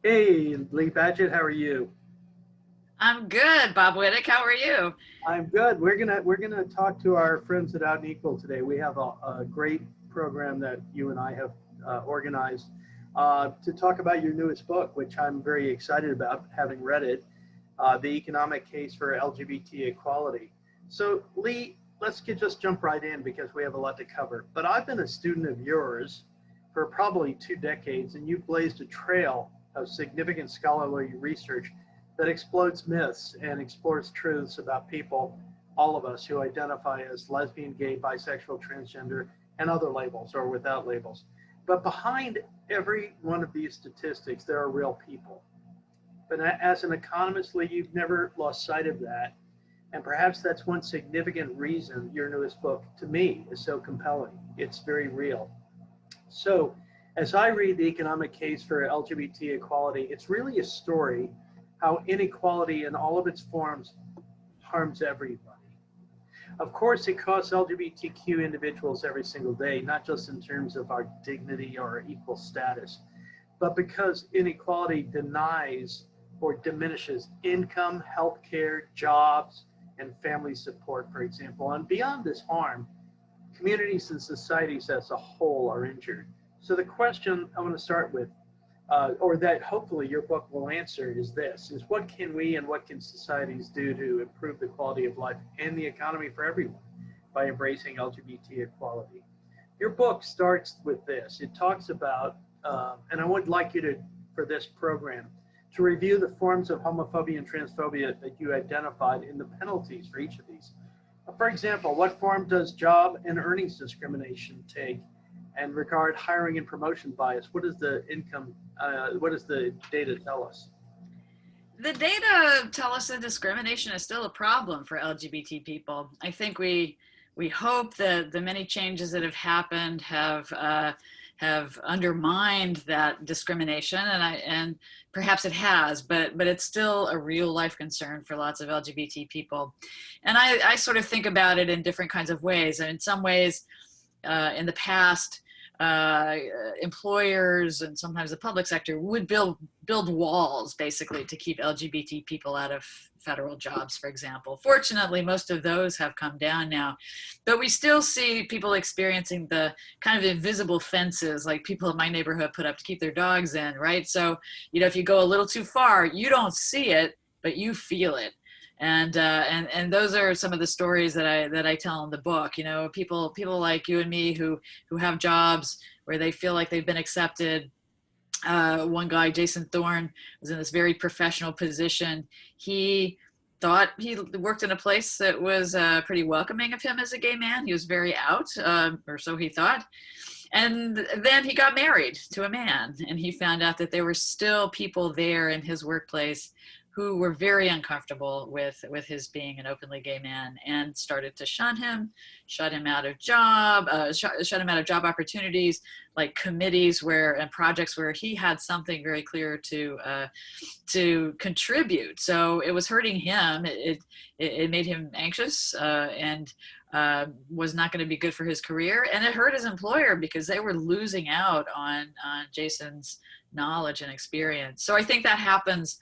Hey, Lee Badgett, how are you? I'm good, Bob Witeck. How are you? I'm good. We're gonna talk to our friends at Out and Equal today. We have a great program that you and I have organized to talk about your newest book, which I'm very excited about, having read it, The Economic Case for LGBT Equality. So, Lee, just jump right in because we have a lot to cover. But I've been a student of yours for probably 2 decades, and you've blazed a trail of significant scholarly research that explodes myths and explores truths about people, all of us who identify as lesbian, gay, bisexual, transgender, and other labels or without labels. But behind every one of these statistics, there are real people. But as an economist, Lee, you've never lost sight of that. And perhaps that's one significant reason your newest book, to me, is so compelling. It's very real. So, as I read The Economic Case for LGBT Equality, it's really a story how inequality in all of its forms harms everybody. Of course, it costs LGBTQ individuals every single day, not just in terms of our dignity or equal status, but because inequality denies or diminishes income, healthcare, jobs, and family support, for example. And beyond this harm, communities and societies as a whole are injured. So the question I want to start with, or that hopefully your book will answer, is this: is what can we and what can societies do to improve the quality of life and the economy for everyone by embracing LGBT equality? Your book starts with this. It talks about, and I would like you to, for this program, to review the forms of homophobia and transphobia that you identified in the penalties for each of these. For example, what form does job and earnings discrimination take? And regard hiring and promotion bias, what is the income? What does the data tell us? The data tell us that discrimination is still a problem for LGBT people. I think we hope that the many changes that have happened have undermined that discrimination, and perhaps it has, but it's still a real life concern for lots of LGBT people. And I sort of think about it in different kinds of ways. And in some ways, in the past, uh, employers and sometimes the public sector would build walls basically to keep LGBT people out of federal jobs, for example. Fortunately, most of those have come down now, but we still see people experiencing the kind of invisible fences like people in my neighborhood put up to keep their dogs in, right? So, if you go a little too far, you don't see it, but you feel it. And those are some of the stories that I tell in the book. People like you and me who have jobs where they feel like they've been accepted. One guy, Jason Thorne, was in this very professional position. He thought he worked in a place that was pretty welcoming of him as a gay man. He was very out, or so he thought. And then he got married to a man, and he found out that there were still people there in his workplace who were very uncomfortable with his being an openly gay man and started to shun him, shut him out of shut him out of job opportunities, like committees and projects where he had something very clear to contribute. So it was hurting him. It made him anxious, and was not going to be good for his career, and it hurt his employer because they were losing out on Jason's knowledge and experience. So I think that happens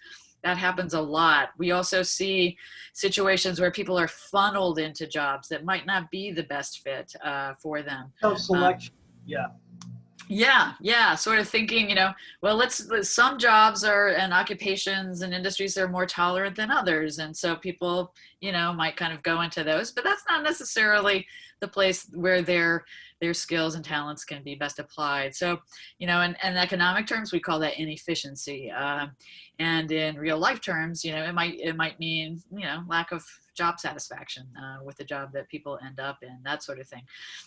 a lot. We also see situations where people are funneled into jobs that might not be the best fit for them. Um, Self-selection. Yeah. yeah, sort of thinking, well, some jobs and occupations and industries are more tolerant than others. And so people, might kind of go into those, but that's not necessarily the place where their skills and talents can be best applied. So, in economic terms, we call that inefficiency. And in real life terms, it might mean, lack of job satisfaction with the job that people end up in, that sort of thing.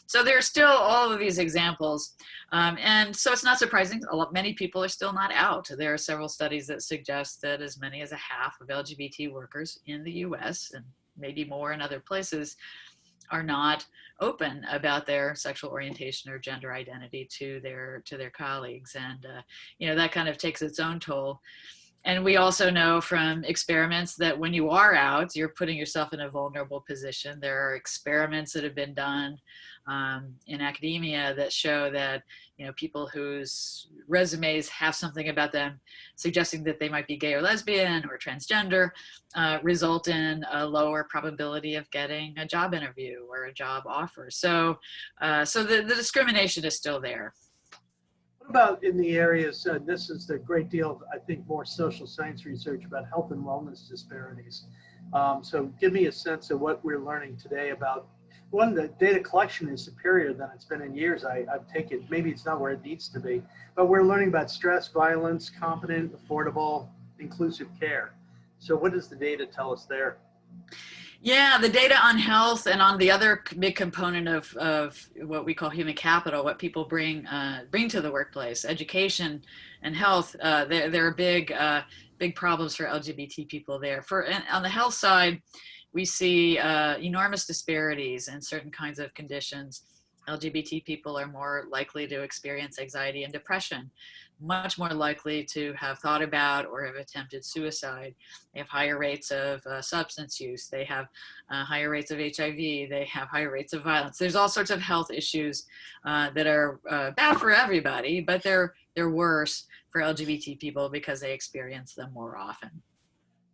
So there are still all of these examples. And so it's not surprising, many people are still not out. There are several studies that suggest that as many as a half of LGBT workers in the US, and maybe more in other places, are not open about their sexual orientation or gender identity to their colleagues. And that kind of takes its own toll. And we also know from experiments that when you are out, you're putting yourself in a vulnerable position. There are experiments that have been done in academia that show that, you know, people whose resumes have something about them suggesting that they might be gay or lesbian or transgender result in a lower probability of getting a job interview or a job offer. So, so the discrimination is still there. What about in the areas, this is the great deal of, I think, more social science research about health and wellness disparities. So give me a sense of what we're learning today about, one, the data collection is superior than it's been in years. I've taken, maybe it's not where it needs to be, but we're learning about stress, violence, competent, affordable, inclusive care. So what does the data tell us there? Yeah, the data on health and on the other big component of what we call human capital, what people bring to the workplace, education and health, there are big problems for LGBT people there. On the health side, we see enormous disparities in certain kinds of conditions. LGBT people are more likely to experience anxiety and depression, much more likely to have thought about or have attempted suicide. They have higher rates of substance use. They have higher rates of HIV. They have higher rates of violence. There's all sorts of health issues that are bad for everybody, but they're worse for LGBT people because they experience them more often.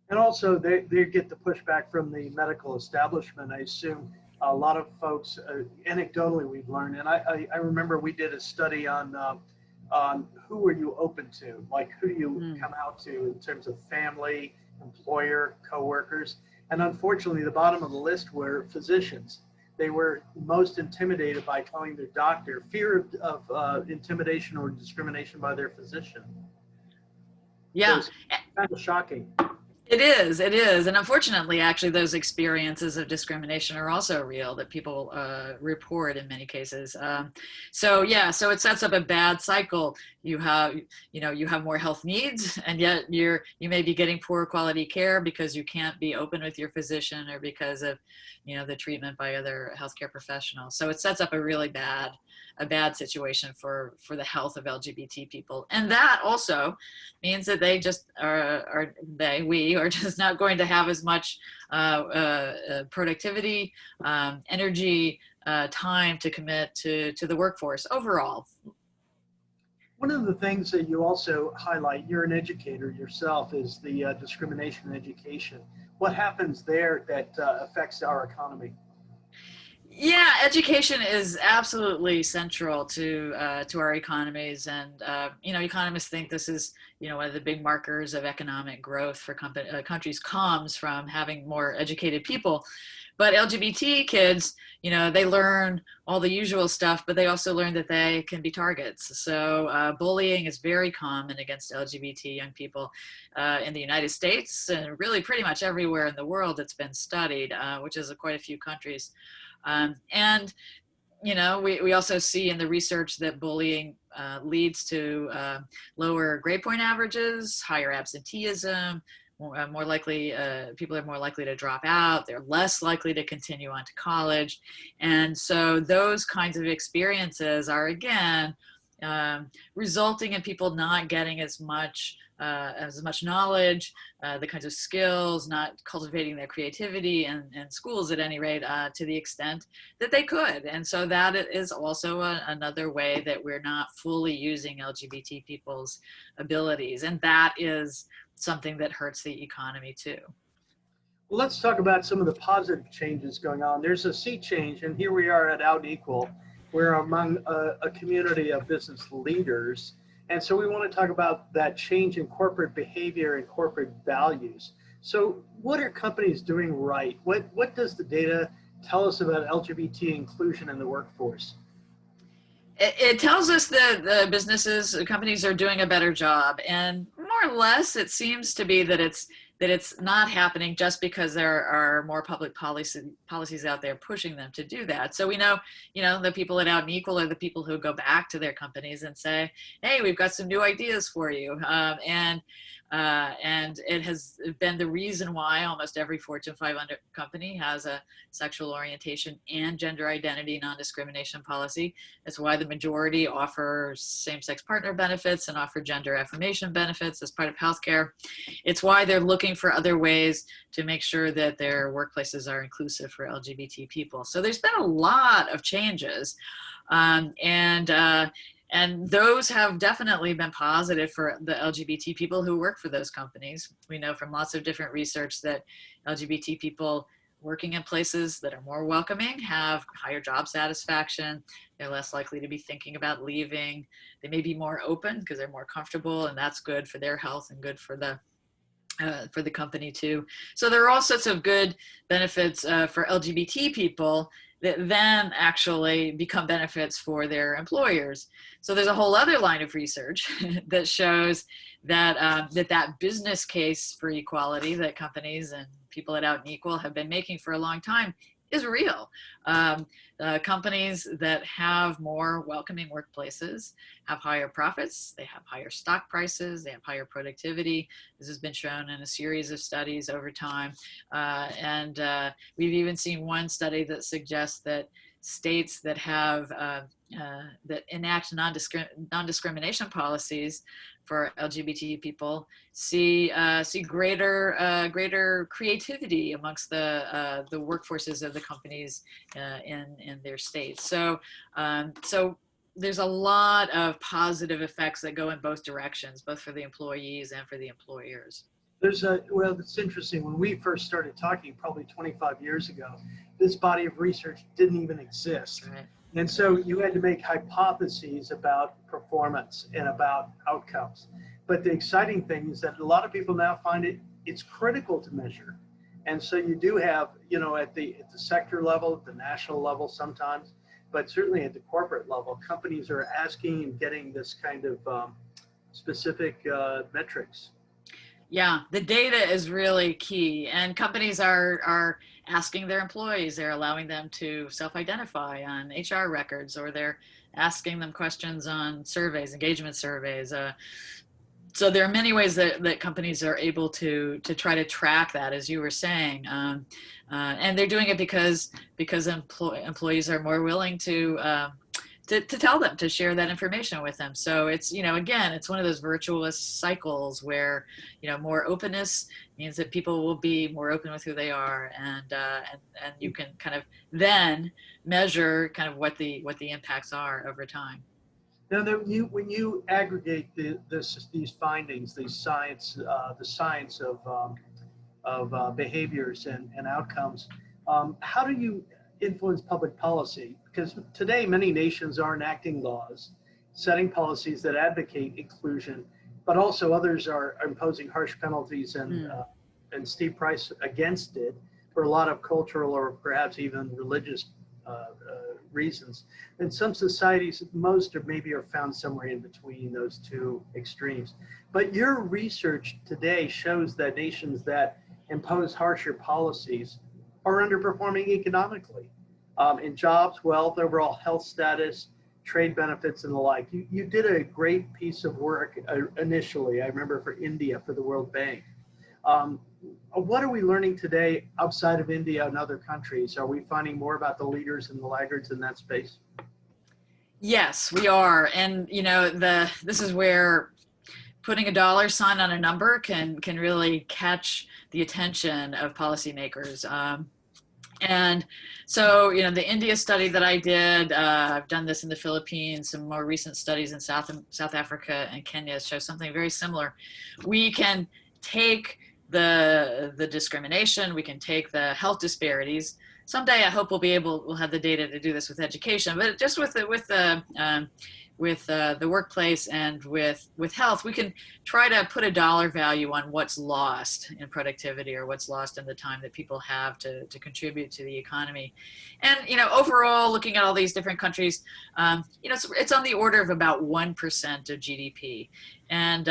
And also they get the pushback from the medical establishment. I assume a lot of folks, anecdotally we've learned, and I remember we did a study on who are you open to, like who do you come out to in terms of family, employer, coworkers, and unfortunately the bottom of the list were physicians. They were most intimidated by calling their doctor, fear of intimidation or discrimination by their physician. Yeah. So it's kind of shocking. It is. And unfortunately, actually, those experiences of discrimination are also real that people report in many cases. So it sets up a bad cycle. You have more health needs, and yet you may be getting poor quality care because you can't be open with your physician or because of, the treatment by other healthcare professionals. So it sets up a really bad situation for the health of LGBT people. And that also means that they just we are just not going to have as much productivity, energy, time to commit to the workforce overall. One of the things that you also highlight, you're an educator yourself, is the discrimination in education. What happens there that affects our economy? Yeah, education is absolutely central to our economies, and economists think this is one of the big markers of economic growth for countries comes from having more educated people. But LGBT kids, they learn all the usual stuff, but they also learn that they can be targets. So bullying is very common against LGBT young people in the United States and really pretty much everywhere in the world that's been studied, which is quite a few countries. We also see in the research that bullying leads to lower grade point averages, higher absenteeism, more likely, people are more likely to drop out, they're less likely to continue on to college. And so those kinds of experiences are, again, resulting in people not getting as much knowledge, the kinds of skills, not cultivating their creativity in schools at any rate to the extent that they could. And so that is also another way that we're not fully using LGBT people's abilities. And that is something that hurts the economy too. Well, let's talk about some of the positive changes going on. There's a sea change, and here we are at Out Equal. We're among a community of business leaders. And so we want to talk about that change in corporate behavior and corporate values. So what are companies doing right? What does the data tell us about LGBT inclusion in the workforce? It tells us that the companies are doing a better job. And more or less, it seems to be that it's it's not happening just because there are more public policies out there pushing them to do that. So we know, the people at Out and Equal are the people who go back to their companies and say, hey, we've got some new ideas for you. And it has been the reason why almost every Fortune 500 company has a sexual orientation and gender identity non-discrimination policy. It's why the majority offer same-sex partner benefits and offer gender affirmation benefits as part of healthcare. It's why they're looking for other ways to make sure that their workplaces are inclusive for LGBT people. So there's been a lot of changes. And those have definitely been positive for the LGBT people who work for those companies. We know from lots of different research that LGBT people working in places that are more welcoming have higher job satisfaction. They're less likely to be thinking about leaving. They may be more open because they're more comfortable, and that's good for their health and good for the company too. So there are all sorts of good benefits for LGBT people that then actually become benefits for their employers. So there's a whole other line of research that shows that that business case for equality that companies and people at Out and Equal have been making for a long time is real. Companies that have more welcoming workplaces have higher profits, they have higher stock prices, they have higher productivity. This has been shown in a series of studies over time. And we've even seen one study that suggests that states that have that enact non-discrimination policies for LGBT people see greater creativity amongst the workforces of the companies in their states. So there's a lot of positive effects that go in both directions, both for the employees and for the employers. Well, it's interesting. When we first started talking, probably 25 years ago, this body of research didn't even exist. Right. And so you had to make hypotheses about performance and about outcomes. But the exciting thing is that a lot of people now find it's critical to measure. And so you do have, at the sector level, at the national level sometimes, but certainly at the corporate level, companies are asking and getting this kind of specific metrics. Yeah, the data is really key, and companies are asking their employees, they're allowing them to self-identify on HR records, or they're asking them questions on surveys, engagement surveys. So there are many ways that companies are able to try to track that, as you were saying, and they're doing it because employees are more willing to tell them, to share that information with them. So it's, again, it's one of those virtuous cycles where, more openness means that people will be more open with who they are, and you can kind of then measure kind of what the impacts are over time. Now, when you aggregate these findings, the science of behaviors and outcomes, how do you influence public policy? Because today many nations are enacting laws, setting policies that advocate inclusion, but also others are imposing harsh penalties and steep price against it for a lot of cultural or perhaps even religious reasons. And some societies, most or maybe are found somewhere in between those two extremes. But your research today shows that nations that impose harsher policies are underperforming economically in jobs, wealth, overall health status, trade benefits, and the like. You did a great piece of work initially, I remember, for India, for the World Bank. What are we learning today outside of India and other countries? Are we finding more about the leaders and the laggards in that space? Yes, we are. And, this is where putting a dollar sign on a number can really catch the attention of policymakers. And so, the India study that I did, I've done this in the Philippines, some more recent studies in South Africa and Kenya show something very similar. We can take the discrimination, we can take the health disparities. Someday I hope we'll have the data to do this with education, but just with the workplace and with health, we can try to put a dollar value on what's lost in productivity or what's lost in the time that people have to contribute to the economy. And, you know, overall, looking at all these different countries, you know, it's on the order of about 1% of GDP. And,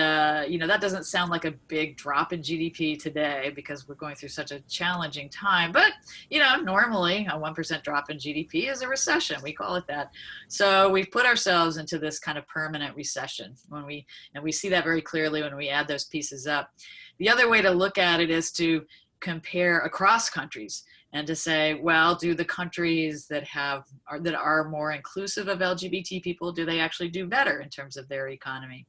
you know, that doesn't sound like a big drop in GDP today because we're going through such a challenging time. But, you know, normally a 1% drop in GDP is a recession. We call it that. So we've put ourselves into this kind of permanent recession and we see that very clearly when we add those pieces up. The other way to look at it is to compare across countries and to say, well, do the countries that are more inclusive of LGBT people, do they actually do better in terms of their economy?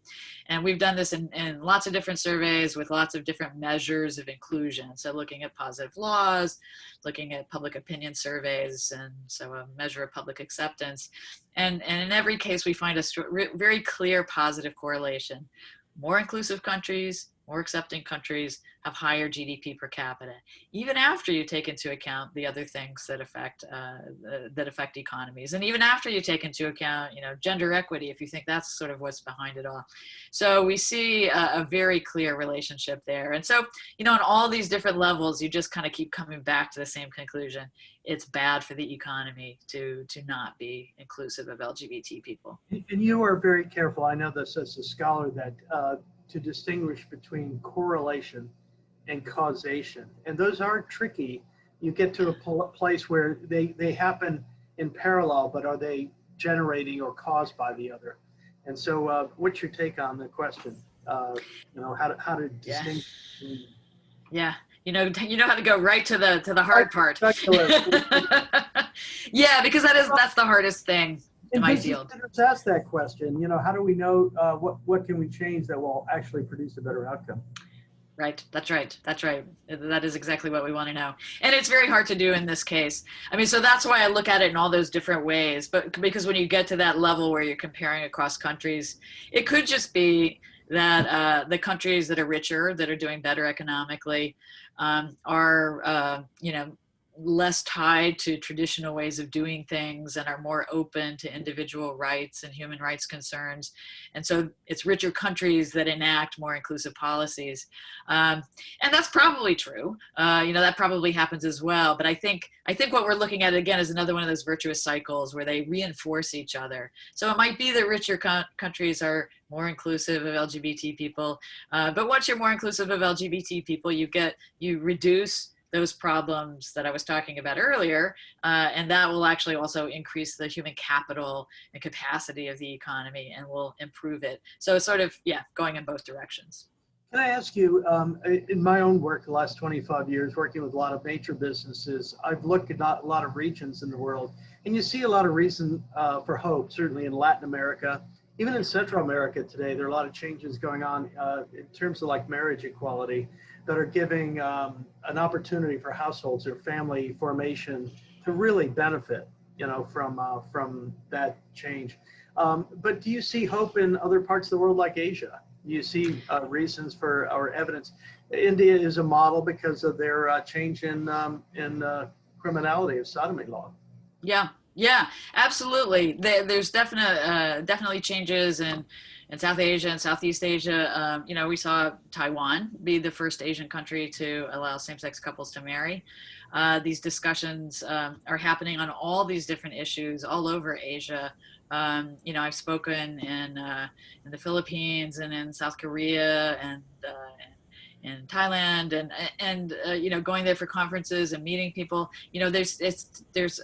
And we've done this in lots of different surveys with lots of different measures of inclusion. So looking at positive laws, looking at public opinion surveys, and so a measure of public acceptance. And in every case, we find a very clear positive correlation. More inclusive countries, more accepting countries have higher GDP per capita, even after you take into account the other things that affect economies, and even after you take into account, you know, gender equity, if you think that's sort of what's behind it all. So we see a very clear relationship there. And so, you know, on all these different levels, you just kind of keep coming back to the same conclusion. It's bad for the economy to not be inclusive of LGBT people. And you are very careful, I know this as a scholar, that to distinguish between correlation and causation. And those are tricky. You get to a place where they happen in parallel, but are they generating or caused by the other? And so what's your take on the question? You know, how to distinguish? Yeah. You know how to go right to the hard part. Yeah, because that's the hardest thing in my field. Ask that question. You know, how do we know what can we change that will actually produce a better outcome? Right. That's right. That's right. That is exactly what we want to know. And it's very hard to do in this case. I mean, so that's why I look at it in all those different ways. But because when you get to that level where you're comparing across countries, it could just be that the countries that are richer, that are doing better economically, are, you know, less tied to traditional ways of doing things and are more open to individual rights and human rights concerns. And so it's richer countries that enact more inclusive policies. And that's probably true. You know, that probably happens as well. But I think what we're looking at, again, is another one of those virtuous cycles where they reinforce each other. So it might be that richer countries are more inclusive of LGBT people. But once you're more inclusive of LGBT people, you reduce those problems that I was talking about earlier, and that will actually also increase the human capital and capacity of the economy and will improve it. So it's sort of, yeah, going in both directions. Can I ask you, in my own work the last 25 years, working with a lot of major businesses, I've looked at a lot of regions in the world, and you see a lot of reason for hope, certainly in Latin America. Even in Central America today, there are a lot of changes going on in terms of like marriage equality that are giving an opportunity for households or family formation to really benefit, you know, from that change. But do you see hope in other parts of the world like Asia? Do you see reasons for or evidence? India is a model because of their change in criminality of sodomy law. Yeah, absolutely. There's definitely changes in South Asia and Southeast Asia. You know, we saw Taiwan be the first Asian country to allow same-sex couples to marry. These discussions are happening on all these different issues all over Asia. You know, I've spoken in the Philippines and in South Korea and in Thailand and you know, going there for conferences and meeting people. You know, there's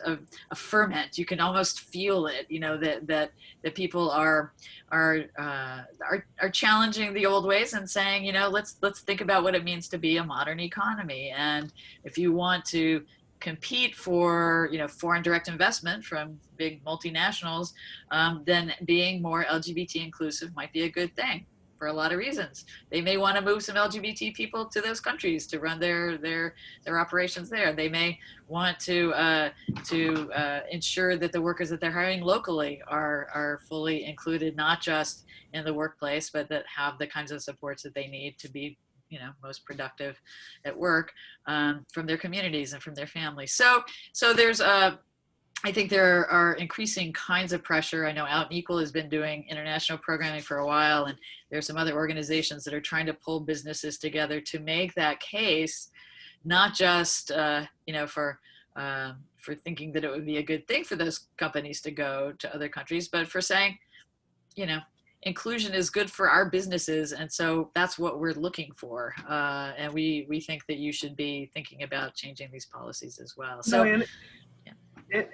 a ferment. You can almost feel it. You know, that people are challenging the old ways and saying, you know, let's think about what it means to be a modern economy. And if you want to compete for, you know, foreign direct investment from big multinationals, then being more LGBT inclusive might be a good thing. For a lot of reasons. They may want to move some LGBT people to those countries to run their operations there. They may want to ensure that the workers that they're hiring locally are fully included, not just in the workplace, but that have the kinds of supports that they need to be, you know, most productive at work, from their communities and from their families. So there's I think there are increasing kinds of pressure. I know Out and Equal has been doing international programming for a while, and there's some other organizations that are trying to pull businesses together to make that case, not just for thinking that it would be a good thing for those companies to go to other countries, but for saying, you know, inclusion is good for our businesses, and so that's what we're looking for. And we think that you should be thinking about changing these policies as well. So, No,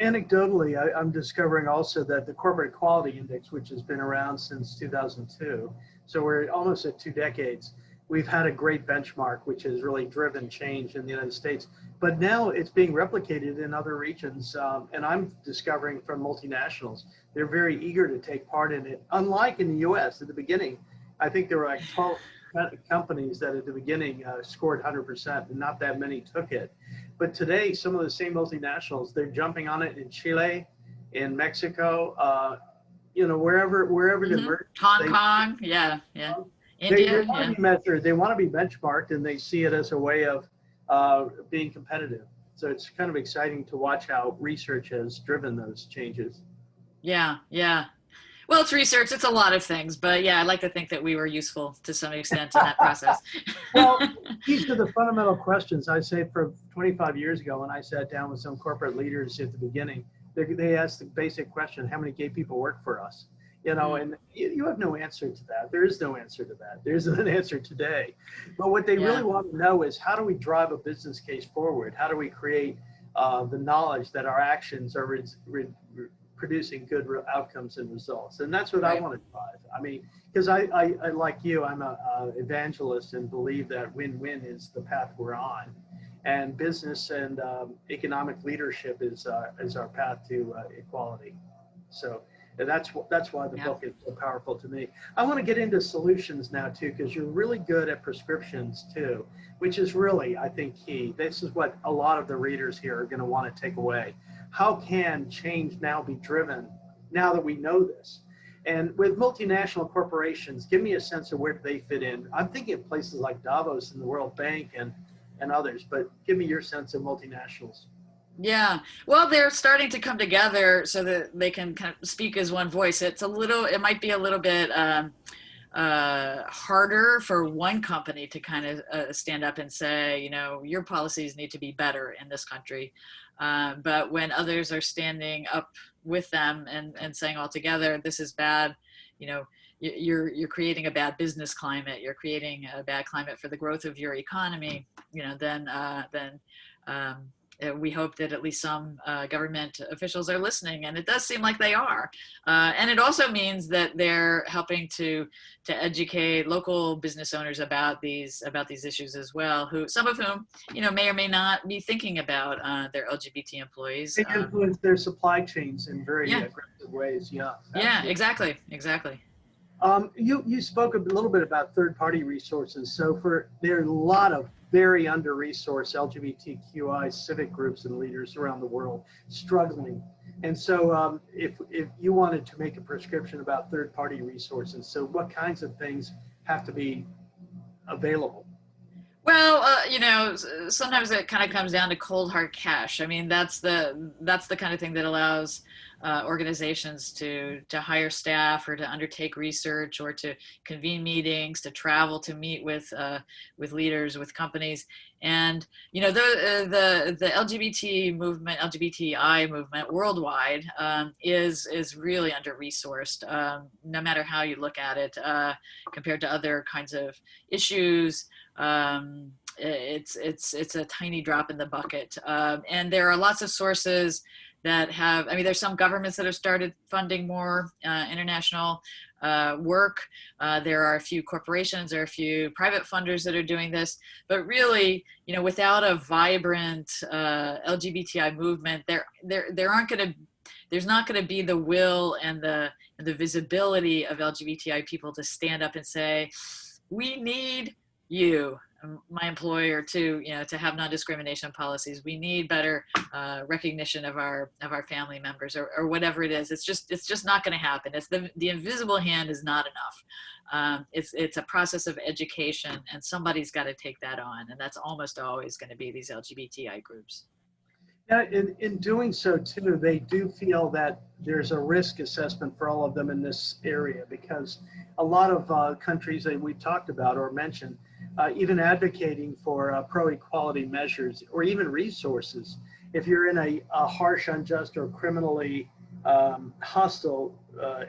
anecdotally, I'm discovering also that the Corporate Equality Index, which has been around since 2002, so we're almost at 2 decades, we've had a great benchmark, which has really driven change in the United States. But now it's being replicated in other regions, and I'm discovering from multinationals, they're very eager to take part in it. Unlike in the US at the beginning, I think there were like 12 companies that at the beginning scored 100%, and not that many took it. But today, some of the same multinationals, they're jumping on it in Chile, in Mexico, wherever Hong Kong, yeah. India, they want to be measured, they want to be benchmarked, and they see it as a way of being competitive. So it's kind of exciting to watch how research has driven those changes. Yeah. Well, it's research, it's a lot of things, but yeah, I'd like to think that we were usul to some extent in that process. Well, these are the fundamental questions. I say from 25 years ago, when I sat down with some corporate leaders at the beginning, they asked the basic question, how many gay people work for us? And you have no answer to that. There is no answer to that. There isn't an answer today. But what they really want to know is, how do we drive a business case forward? How do we create the knowledge that our actions are producing good outcomes and results? And that's what I want to drive. I mean, because I like you, I'm a evangelist and believe that win-win is the path we're on. And business and economic leadership is our path to equality. So that's why the book is so powerful to me. I want to get into solutions now too, because you're really good at prescriptions too, which is really, I think, key. This is what a lot of the readers here are going to want to take away. How can change now be driven now that we know this? And with multinational corporations, give me a sense of where they fit in. I'm thinking of places like Davos and the World Bank and others, but give me your sense of multinationals. Yeah, well, they're starting to come together so that they can kind of speak as one voice. It might be a little bit harder for one company to kind of stand up and say, your policies need to be better in this country. But when others are standing up with them and saying all together, this is bad, you're creating a bad business climate, you're creating a bad climate for the growth of your economy, then we hope that at least some government officials are listening, and it does seem like they are. And it also means that they're helping to educate local business owners about these issues as well, some of whom may or may not be thinking about their LGBT employees. They influence their supply chains in very aggressive ways. Yeah. Absolutely. Yeah, exactly. You spoke a little bit about third-party resources. So there are a lot of very under-resourced LGBTQI civic groups and leaders around the world struggling. And so if you wanted to make a prescription about third-party resources, so what kinds of things have to be available? Well, sometimes it kind of comes down to cold hard cash. I mean, that's the kind of thing that allows organizations to hire staff or to undertake research or to convene meetings, to travel to meet with leaders, with companies. And the LGBT movement, LGBTI movement worldwide is really under-resourced, no matter how you look at it, compared to other kinds of issues. It's a tiny drop in the bucket, and there are lots of sources that have, there's some governments that have started funding more international work. There are a few corporations, there are a few private funders that are doing this, but really, without a vibrant LGBTI movement, there's not going to be the will and the visibility of LGBTI people to stand up and say, we need you, my employer, to have non-discrimination policies. We need better recognition of our family members, or whatever it is. It's just not going to happen. It's the invisible hand is not enough. It's a process of education, and somebody's got to take that on, and that's almost always going to be these LGBTI groups. Yeah, in doing so too, they do feel that there's a risk assessment for all of them in this area, because a lot of countries that we talked about or mentioned, even advocating for pro-equality measures or even resources. If you're in a harsh, unjust, or criminally hostile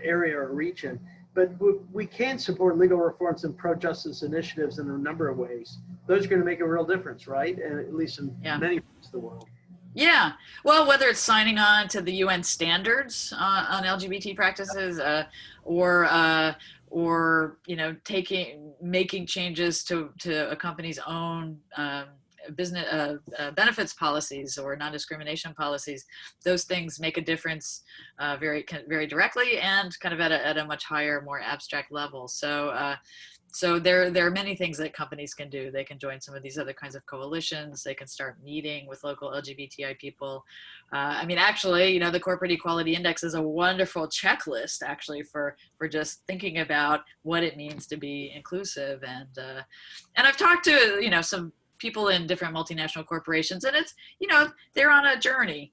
area or region, but we can support legal reforms and pro-justice initiatives in a number of ways. Those are going to make a real difference, right? And at least in many parts of the world. Yeah, well, whether it's signing on to the UN standards on LGBT practices, or making changes to a company's own business benefits policies or non-discrimination policies, those things make a difference very directly and kind of at a much higher, more abstract level. So there are many things that companies can do. They can join some of these other kinds of coalitions. They can start meeting with local LGBTI people. I mean, actually, the Corporate Equality Index is a wonderful checklist, actually, for just thinking about what it means to be inclusive. And I've talked to some people in different multinational corporations, and it's they're on a journey,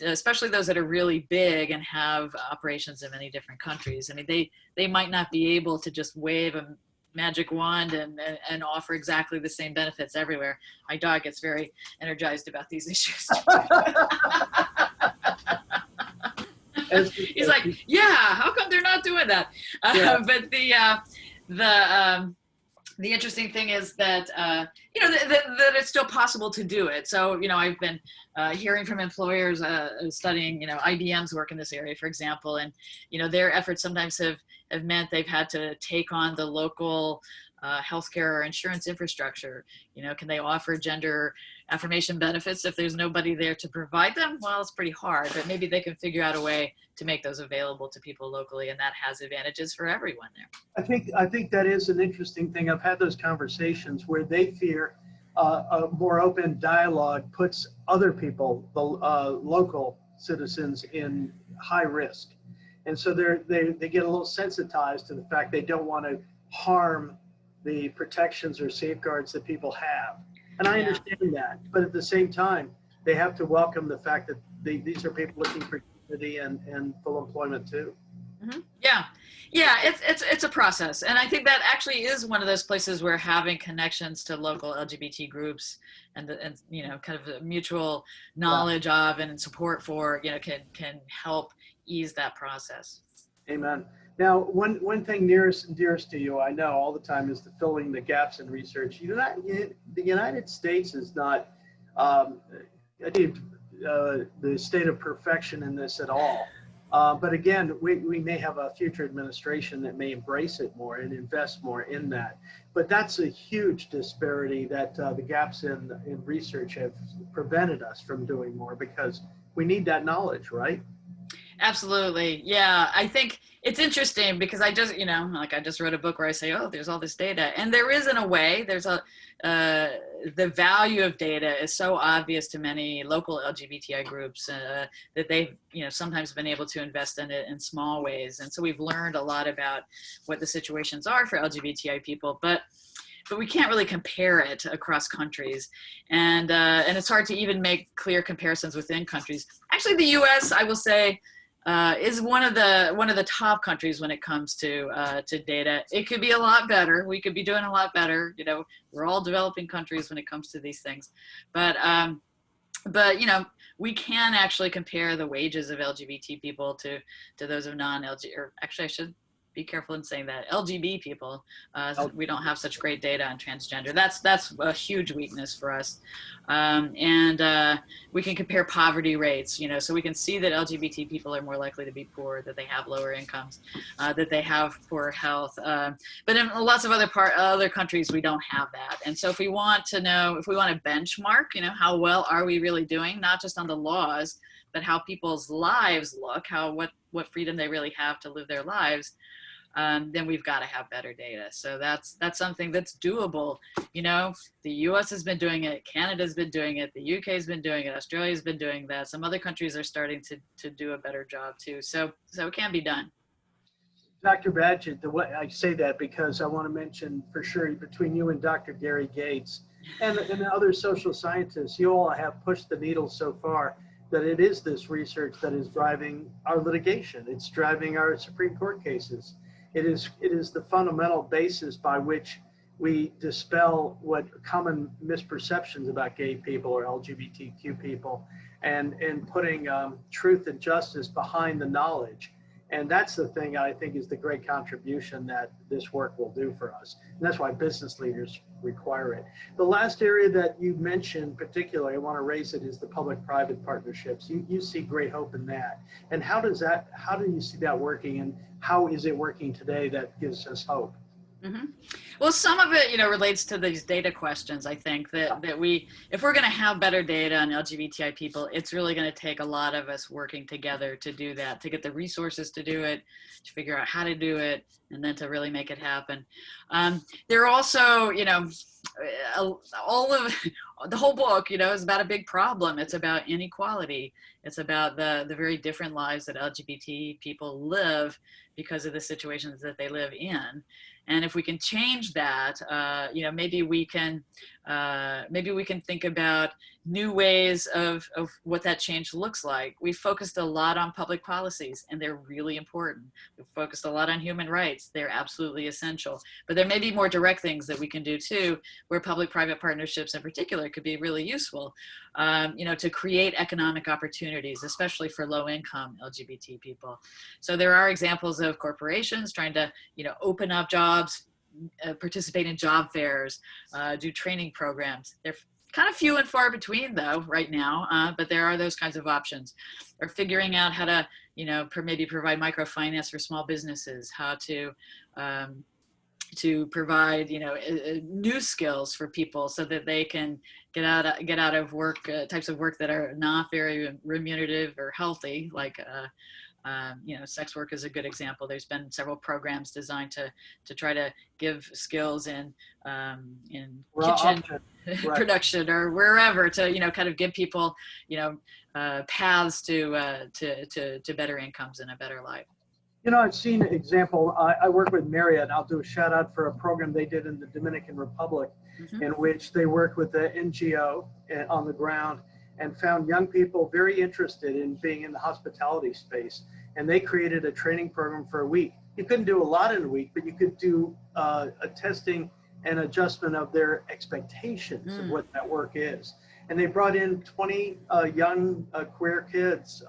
especially those that are really big and have operations in many different countries. I mean, they might not be able to just wave a magic wand and offer exactly the same benefits everywhere. My dog gets very energized about these issues. He's like, yeah, how come they're not doing that? But the interesting thing is that, that it's still possible to do it. So, I've been hearing from employers studying, IBM's work in this area, for example, and, their efforts sometimes have meant they've had to take on the local healthcare or insurance infrastructure. Can they offer gender affirmation benefits if there's nobody there to provide them? Well, it's pretty hard, but maybe they can figure out a way to make those available to people locally, and that has advantages for everyone there. I think that is an interesting thing. I've had those conversations where they fear a more open dialogue puts other people, the local citizens, in high risk, and so they get a little sensitized to the fact they don't want to harm the protections or safeguards that people have. And I understand that, but at the same time, they have to welcome the fact that these are people looking for dignity and full employment too. Mm-hmm. Yeah, it's a process, and I think that actually is one of those places where having connections to local LGBT groups and kind of the mutual knowledge of and support for can help ease that process. Amen. Now, one thing nearest and dearest to you, I know all the time, is filling the gaps in research. The United States is not the state of perfection in this at all. But again, we may have a future administration that may embrace it more and invest more in that. But that's a huge disparity that the gaps in research have prevented us from doing more, because we need that knowledge, right? Absolutely. Yeah. I think it's interesting because I just wrote a book where I say, there's all this data, and there is, in a way, the value of data is so obvious to many local LGBTI groups that they've, sometimes been able to invest in it in small ways. And so we've learned a lot about what the situations are for LGBTI people, but we can't really compare it across countries, and it's hard to even make clear comparisons within countries. Actually, the U.S., I will say, is one of the top countries when it comes to data. It could be a lot better. We could be doing a lot better. We're all developing countries when it comes to these things, but we can actually compare the wages of LGBT people to those of non-LGBT, or actually I should be careful in saying that, LGB people. We don't have such great data on transgender. That's a huge weakness for us. And we can compare poverty rates, so we can see that LGBT people are more likely to be poor, that they have lower incomes, that they have poor health. But in lots of other countries, we don't have that. And so if we want to benchmark, how well are we really doing, not just on the laws, but how people's lives look, what freedom they really have to live their lives, then we've got to have better data. So that's something that's doable. The US has been doing it, Canada's been doing it, the UK's been doing it, Australia's been doing that. Some other countries are starting to do a better job too. So it can be done. Dr. Badgett, the way I say that because I want to mention for sure between you and Dr. Gary Gates and other social scientists, you all have pushed the needle so far that it is this research that is driving our litigation. It's driving our Supreme Court cases. It is the fundamental basis by which we dispel what common misperceptions about gay people or LGBTQ people and putting truth and justice behind the knowledge. And that's the thing I think is the great contribution that this work will do for us. And that's why business leaders require it. The last area that you mentioned particularly, I want to raise it, is the public-private partnerships. You see great hope in that. And how do you see that working, and how is it working today that gives us hope? Mm-hmm. Well, some of it, relates to these data questions. I think that if we're going to have better data on LGBTI people, it's really going to take a lot of us working together to do that, to get the resources to do it, to figure out how to do it, and then to really make it happen. There are also, all of the whole book, is about a big problem. It's about inequality. It's about the very different lives that LGBT people live because of the situations that they live in. And if we can change that, maybe we can think about new ways of what that change looks like. We focused a lot on public policies, and they're really important. We've focused a lot on human rights. They're absolutely essential. But there may be more direct things that we can do too, where public-private partnerships in particular could be really useful, to create economic opportunities, especially for low-income LGBT people. So there are examples of corporations trying to, open up jobs, participate in job fairs, do training programs. They're kind of few and far between though right now, but there are those kinds of options. Or figuring out how to, maybe provide microfinance for small businesses, how to provide, new skills for people so that they can get out of work, types of work that are not very remunerative or healthy, like sex work is a good example. There's been several programs designed to try to give skills in kitchen production or wherever to kind of give people paths to better incomes and a better life. I've seen an example. I work with Marriott, and I'll do a shout out for a program they did in the Dominican Republic, mm-hmm. in which they worked with the NGO on the ground and found young people very interested in being in the hospitality space. And they created a training program for a week. You couldn't do a lot in a week, but you could do a testing and adjustment of their expectations of what that work is. And they brought in 20 young queer kids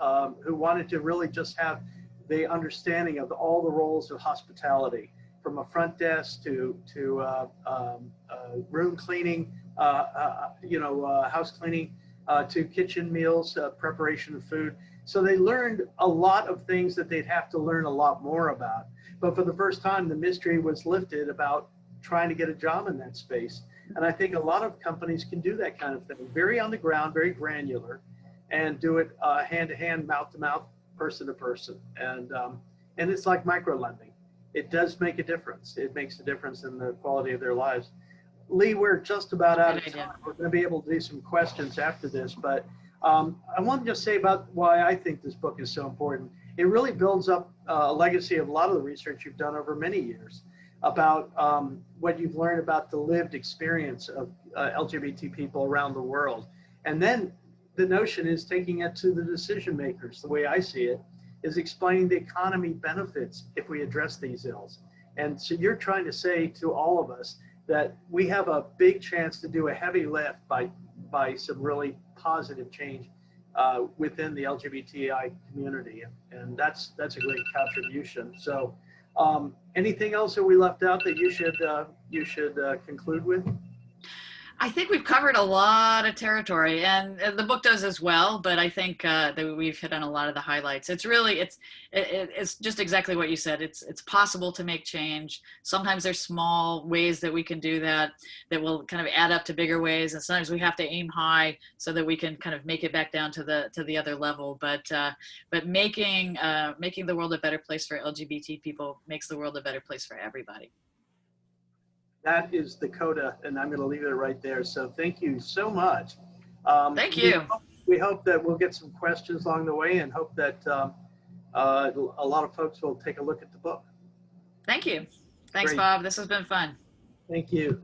who wanted to really just have the understanding of all the roles of hospitality, from a front desk to room cleaning, house cleaning, to kitchen meals, preparation of food. So they learned a lot of things that they'd have to learn a lot more about. But for the first time, the mystery was lifted about trying to get a job in that space. And I think a lot of companies can do that kind of thing, very on the ground, very granular, and do it hand to hand, mouth to mouth, person to person. And it's like micro lending. It does make a difference. It makes a difference in the quality of their lives. Lee, we're just about out of time. We're going to be able to do some questions after this, but I want to just say about why I think this book is so important. It really builds up a legacy of a lot of the research you've done over many years about what you've learned about the lived experience of LGBT people around the world. And then the notion is taking it to the decision makers. The way I see it is explaining the economy benefits if we address these ills. And so you're trying to say to all of us that we have a big chance to do a heavy lift by some really positive change within the LGBTI community, and that's a great contribution. So, anything else that we left out that you should conclude with? I think we've covered a lot of territory, and the book does as well, but I think that we've hit on a lot of the highlights. It's really, it's just exactly what you said. It's possible to make change. Sometimes there's small ways that we can do that will kind of add up to bigger ways, and sometimes we have to aim high so that we can kind of make it back down to the other level. But making the world a better place for LGBT people makes the world a better place for everybody. That is the coda, and I'm going to leave it right there. So thank you so much. Thank you. We hope that we'll get some questions along the way, and hope that a lot of folks will take a look at the book. Thank you. Thanks, Great. Bob. This has been fun. Thank you.